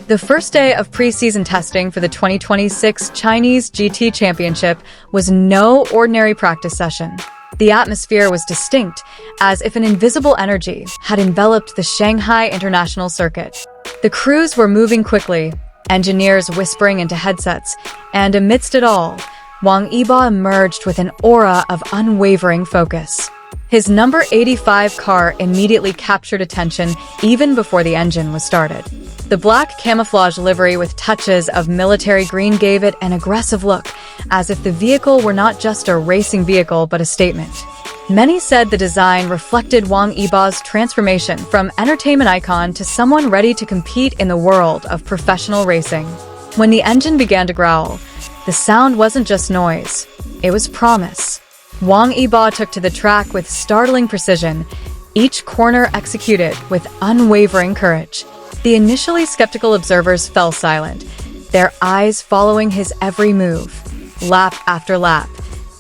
The first day of pre-season testing for the 2026 Chinese GT Championship was no ordinary practice session. The atmosphere was distinct, as if an invisible energy had enveloped the Shanghai International Circuit. The crews were moving quickly, engineers whispering into headsets, and amidst it all, Wang Yibo emerged with an aura of unwavering focus. His number 85 car immediately captured attention even before the engine was started. The black camouflage livery with touches of military green gave it an aggressive look, as if the vehicle were not just a racing vehicle but a statement. Many said the design reflected Wang Yibo's transformation from entertainment icon to someone ready to compete in the world of professional racing. When the engine began to growl, the sound wasn't just noise, it was promise. Wang Yibo took to the track with startling precision, each corner executed with unwavering courage. The initially skeptical observers fell silent, their eyes following his every move. Lap after lap,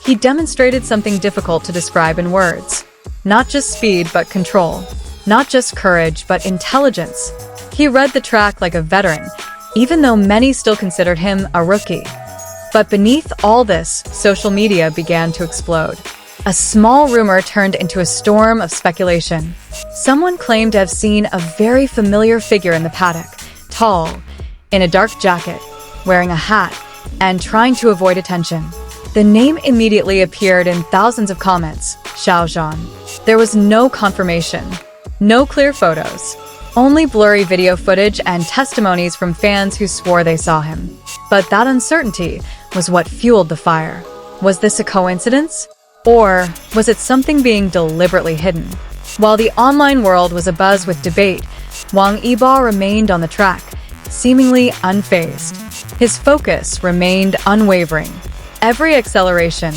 he demonstrated something difficult to describe in words. Not just speed, but control. Not just courage, but intelligence. He read the track like a veteran, even though many still considered him a rookie. But beneath all this, social media began to explode. A small rumor turned into a storm of speculation. Someone claimed to have seen a very familiar figure in the paddock, tall, in a dark jacket, wearing a hat, and trying to avoid attention. The name immediately appeared in thousands of comments, Xiao Zhan. There was no confirmation, no clear photos, only blurry video footage and testimonies from fans who swore they saw him. But that uncertainty was what fueled the fire. Was this a coincidence? Or was it something being deliberately hidden? While the online world was abuzz with debate, Wang Yibo remained on the track, seemingly unfazed. His focus remained unwavering. Every acceleration,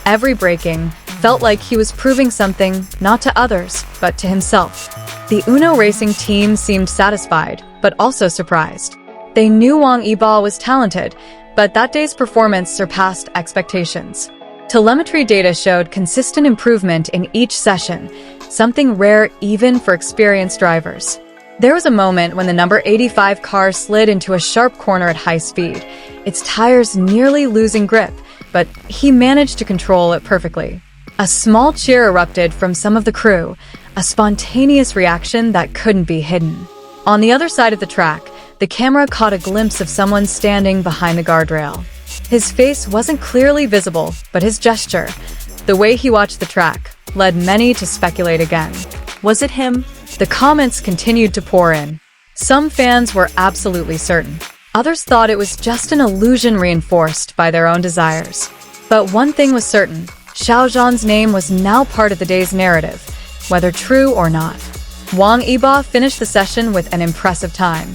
every braking, felt like he was proving something not to others, but to himself. The Uno Racing team seemed satisfied, but also surprised. They knew Wang Yibo was talented, but that day's performance surpassed expectations. Telemetry data showed consistent improvement in each session, something rare even for experienced drivers. There was a moment when the number 85 car slid into a sharp corner at high speed, its tires nearly losing grip, but he managed to control it perfectly. A small cheer erupted from some of the crew, a spontaneous reaction that couldn't be hidden. On the other side of the track, the camera caught a glimpse of someone standing behind the guardrail. His face wasn't clearly visible, but his gesture, the way he watched the track, led many to speculate again. Was it him? The comments continued to pour in. Some fans were absolutely certain. Others thought it was just an illusion reinforced by their own desires. But one thing was certain, Xiao Zhan's name was now part of the day's narrative, whether true or not. Wang Yibo finished the session with an impressive time.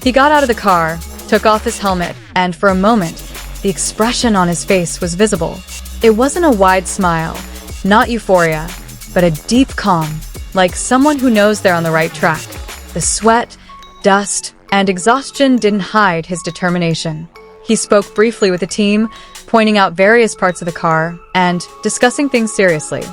He got out of the car, took off his helmet, and for a moment, the expression on his face was visible. It wasn't a wide smile, not euphoria, but a deep calm, like someone who knows they're on the right track. The sweat, dust, and exhaustion didn't hide his determination. He spoke briefly with the team, pointing out various parts of the car and discussing things seriously.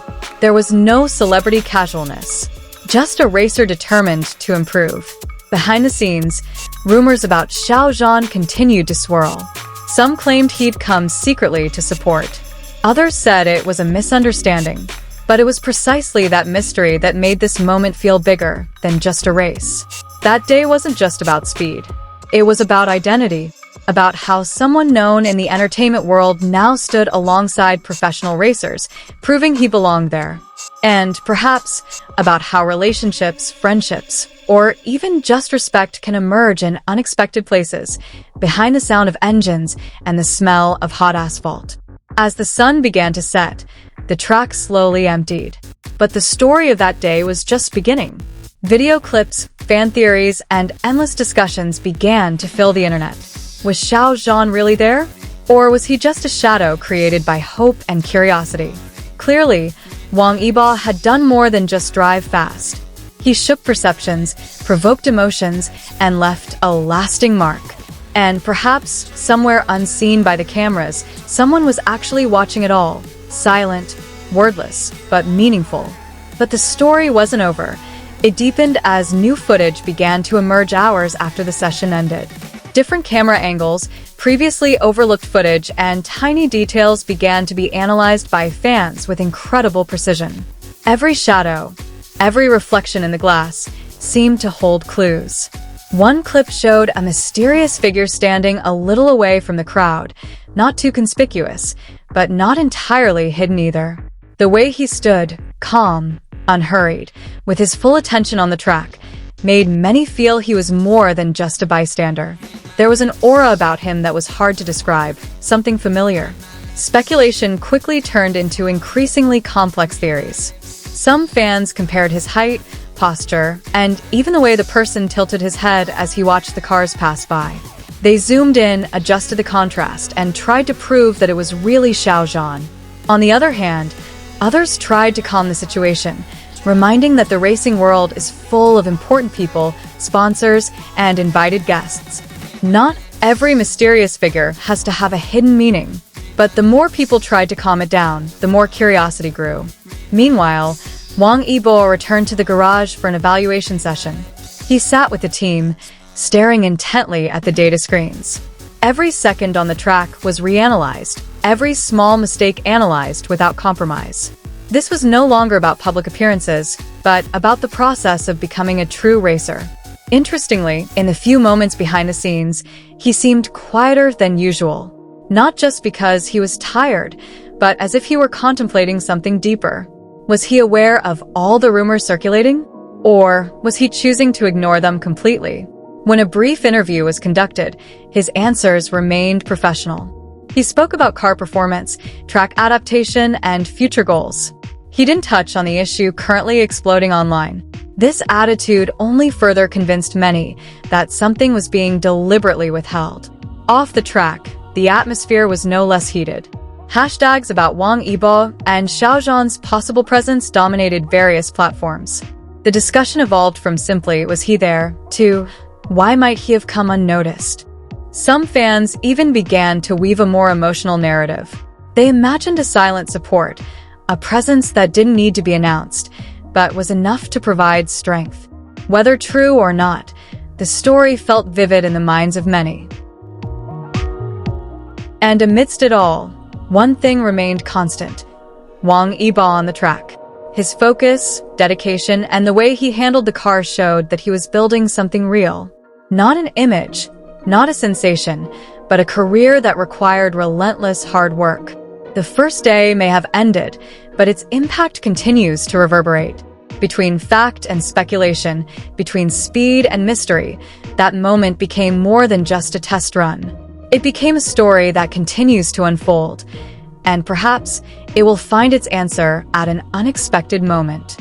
There was no celebrity casualness, just a racer determined to improve. Behind the scenes, rumors about Xiao Zhan continued to swirl. Some claimed he'd come secretly to support. Others said it was a misunderstanding. But it was precisely that mystery that made this moment feel bigger than just a race. That day wasn't just about speed. It was about identity, about how someone known in the entertainment world now stood alongside professional racers, proving he belonged there. And perhaps about how relationships, friendships, or even just respect can emerge in unexpected places, behind the sound of engines and the smell of hot asphalt. As the sun began to set, the track slowly emptied. But the story of that day was just beginning. Video clips, fan theories, and endless discussions began to fill the internet. Was Xiao Zhan really there? Or was he just a shadow created by hope and curiosity? Clearly, Wang Yibo had done more than just drive fast. He shook perceptions, provoked emotions, and left a lasting mark. And perhaps, somewhere unseen by the cameras, someone was actually watching it all. Silent, wordless, but meaningful. But the story wasn't over. It deepened as new footage began to emerge hours after the session ended. Different camera angles, previously overlooked footage, and tiny details began to be analyzed by fans with incredible precision. Every shadow, every reflection in the glass, seemed to hold clues. One clip showed a mysterious figure standing a little away from the crowd, not too conspicuous, but not entirely hidden either. The way he stood, calm, unhurried, with his full attention on the track, made many feel he was more than just a bystander. There was an aura about him that was hard to describe, something familiar. Speculation quickly turned into increasingly complex theories. Some fans compared his height, posture, and even the way the person tilted his head as he watched the cars pass by. They zoomed in, adjusted the contrast, and tried to prove that it was really Xiao Zhan. On the other hand, others tried to calm the situation, reminding that the racing world is full of important people, sponsors, and invited guests. Not every mysterious figure has to have a hidden meaning, but the more people tried to calm it down, the more curiosity grew. Meanwhile, Wang Yibo returned to the garage for an evaluation session. He sat with the team, staring intently at the data screens. Every second on the track was reanalyzed, every small mistake analyzed without compromise. This was no longer about public appearances, but about the process of becoming a true racer. Interestingly, in the few moments behind the scenes, he seemed quieter than usual. Not just because he was tired, but as if he were contemplating something deeper. Was he aware of all the rumors circulating? Or was he choosing to ignore them completely? When a brief interview was conducted, his answers remained professional. He spoke about car performance, track adaptation, and future goals. He didn't touch on the issue currently exploding online. This attitude only further convinced many that something was being deliberately withheld. Off the track, the atmosphere was no less heated. Hashtags about Wang Yibo and Xiao Zhan's possible presence dominated various platforms. The discussion evolved from simply, was he there, to, why might he have come unnoticed? Some fans even began to weave a more emotional narrative. They imagined a silent support, a presence that didn't need to be announced, but was enough to provide strength. Whether true or not, the story felt vivid in the minds of many. And amidst it all, one thing remained constant: Wang Yibo on the track. His focus, dedication, and the way he handled the car showed that he was building something real. Not an image, not a sensation, but a career that required relentless hard work. The first day may have ended, but its impact continues to reverberate. Between fact and speculation, between speed and mystery, that moment became more than just a test run. It became a story that continues to unfold, and perhaps it will find its answer at an unexpected moment.